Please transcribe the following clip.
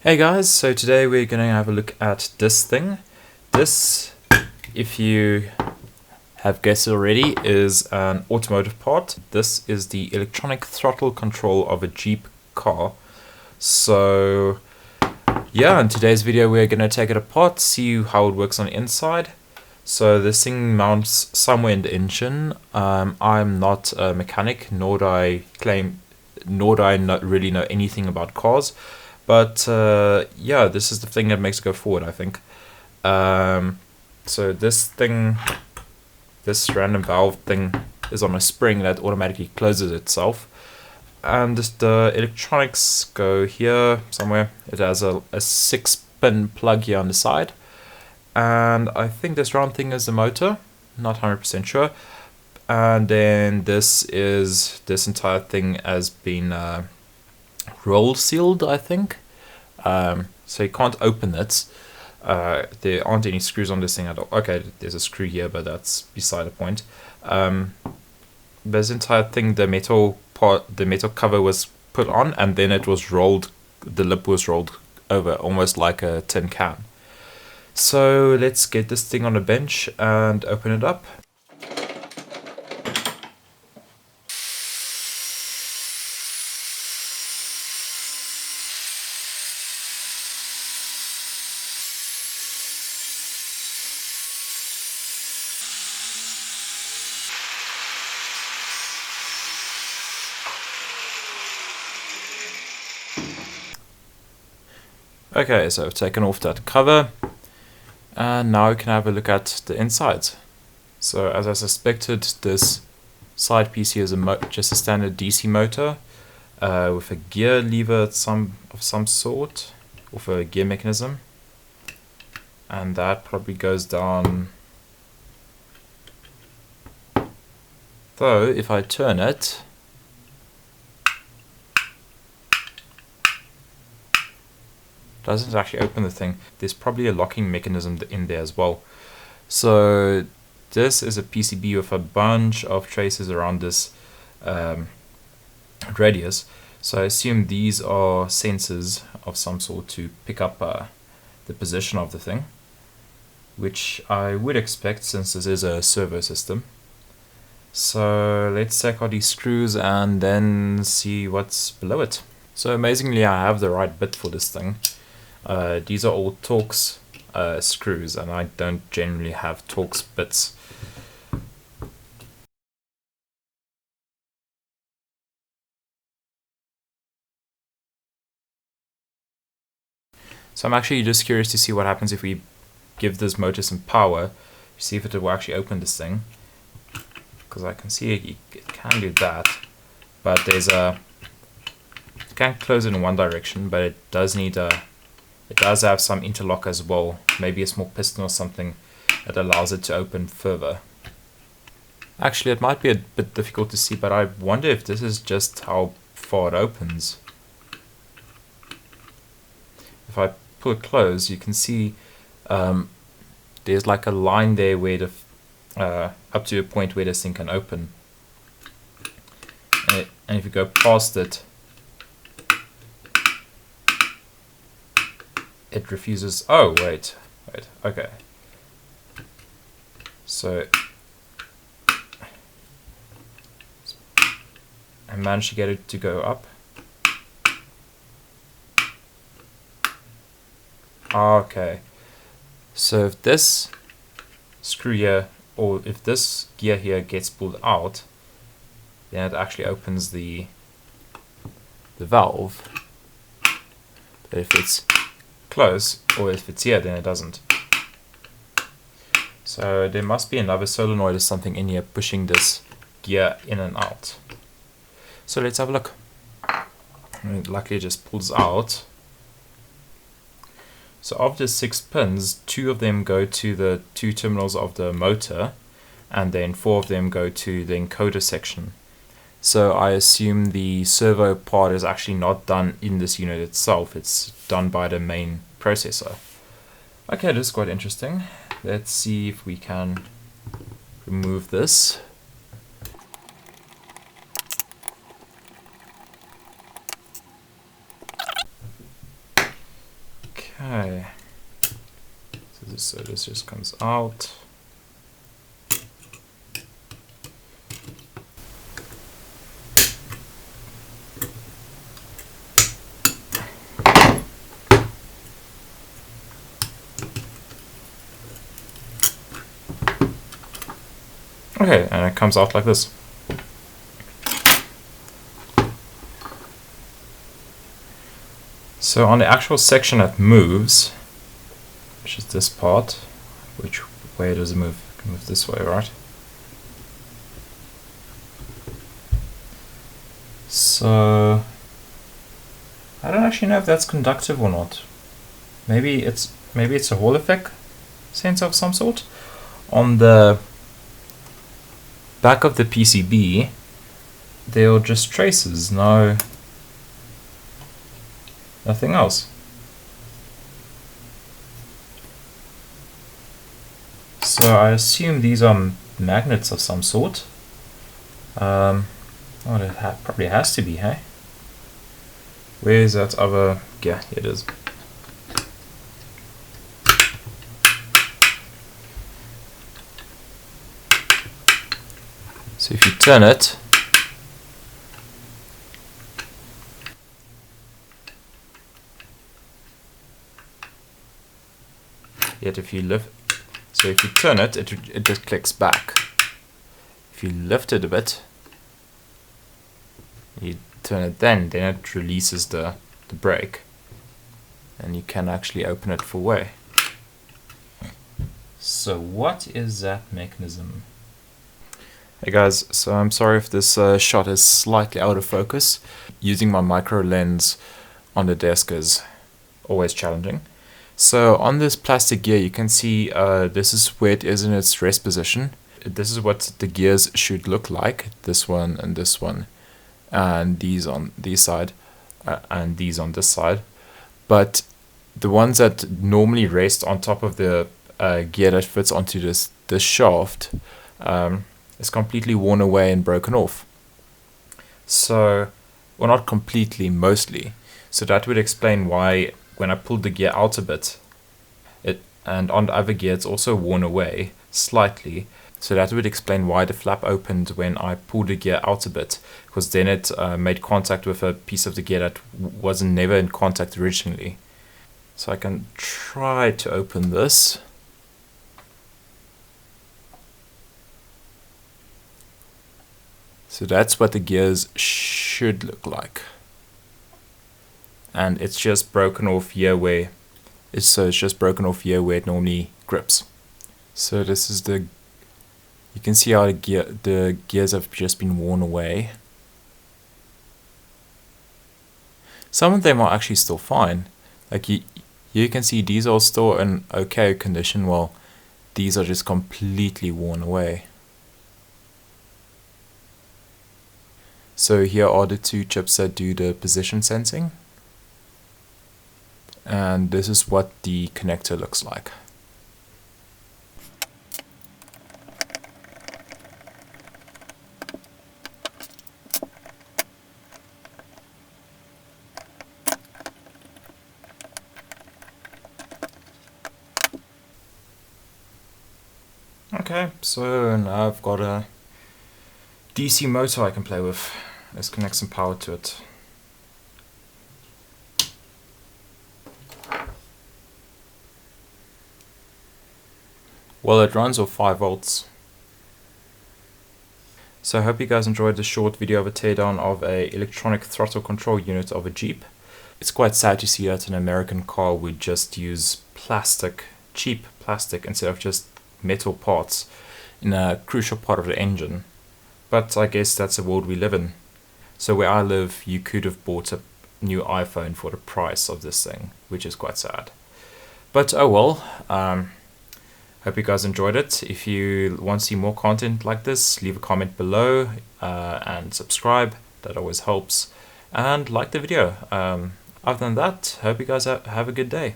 Hey guys, so today we're going to have a look at this thing. This, if you have guessed already, is an automotive part. This is the electronic throttle control of a Jeep car. So yeah, in today's video we're going to take it apart, see how it works on the inside. So this thing mounts somewhere in the engine. I'm not a mechanic, nor do I not really know anything about cars. But yeah, this is the thing that makes it go forward, I think. So this random valve thing is on a spring that automatically closes itself. And the electronics go here somewhere. It has a 6-pin plug here on the side. And I think this round thing is the motor. Not 100% sure. And then this entire thing has been roll sealed, I think. So you can't open it. There aren't any screws on this thing at all. Okay, there's a screw here, but that's beside the point. This entire thing, the metal cover was put on, and then it was rolled. The lip was rolled over, almost like a tin can. So let's get this thing on a bench and open it up. Okay, so I've taken off that cover, and now we can have a look at the insides. So as I suspected, this side piece here is just a standard DC motor with a gear lever of some sort, with a gear mechanism, and that probably goes down. Though if I turn it, doesn't actually open the thing. There's probably a locking mechanism in there as well. So this is a PCB with a bunch of traces around this radius. So I assume these are sensors of some sort to pick up the position of the thing, which I would expect since this is a servo system. So let's take out these screws and then see what's below it. So amazingly, I have the right bit for this thing. These are all Torx screws, and I don't generally have Torx bits. So I'm actually just curious to see what happens if we give this motor some power, see if it will actually open this thing. Because I can see it can do that, but it can close it in one direction, but it does need it does have some interlock as well, maybe a small piston or something that allows it to open further. Actually, it might be a bit difficult to see, but I wonder if this is just how far it opens. If I pull it close, you can see there's like a line there where up to a point where this thing can open. And if you go past it, it refuses. Oh, wait, okay. So I managed to get it to go up. Okay, so if this screw here, or if this gear here gets pulled out, then it actually opens the valve. But if it's close, or if it's here, then it doesn't. So there must be another solenoid or something in here pushing this gear in and out. So let's have a look. And luckily it just pulls out. So of the 6 pins, 2 of them go to the 2 terminals of the motor, and then 4 of them go to the encoder section. So I assume the servo part is actually not done in this unit itself, it's done by the main processor. Okay, this is quite interesting. Let's see if we can remove this. Okay. So this just comes out. Okay, and it comes out like this. So on the actual section that moves, which is this part, which way does it move? It can move this way, right? So I don't actually know if that's conductive or not. Maybe it's a Hall effect sensor of some sort. On the back of the PCB, there are just traces, nothing else. So I assume these are magnets of some sort. Well, it probably has to be, hey? Where is that other? Yeah, here it is. So if you turn it, yet if you lift, so if you turn it, it just clicks back. If you lift it a bit, you turn it then it releases the brake, and you can actually open it full way. So what is that mechanism? Hey guys, so I'm sorry if this shot is slightly out of focus. Using my micro lens on the desk is always challenging. So on this plastic gear, you can see this is where it is in its rest position. This is what the gears should look like. This one, and these on this side, and these on this side. But the ones that normally rest on top of the gear that fits onto this shaft is completely worn away and broken off. So, well, not completely, mostly. So that would explain why when I pulled the gear out a bit, and on the other gear it's also worn away slightly. So that would explain why the flap opened when I pulled the gear out a bit, because then it made contact with a piece of the gear that wasn't never in contact originally. So I can try to open this. So that's what the gears should look like. And it's just broken off here where it's just broken off here where it normally grips. So this is you can see how the gears have just been worn away. Some of them are actually still fine. Like you can see these are still in okay condition, while these are just completely worn away. So here are the two chips that do the position sensing. And this is what the connector looks like. Okay, so now I've got a DC motor I can play with. Let's connect some power to it. Well, it runs off 5 volts. So I hope you guys enjoyed this short video of a teardown of a electronic throttle control unit of a Jeep. It's quite sad to see that an American car would just use plastic, cheap plastic, instead of just metal parts in a crucial part of the engine. But I guess that's the world we live in. So where I live, you could have bought a new iPhone for the price of this thing, which is quite sad. But oh well. Hope you guys enjoyed it. If you want to see more content like this, leave a comment below and subscribe. That always helps. And like the video. Other than that, hope you guys have a good day.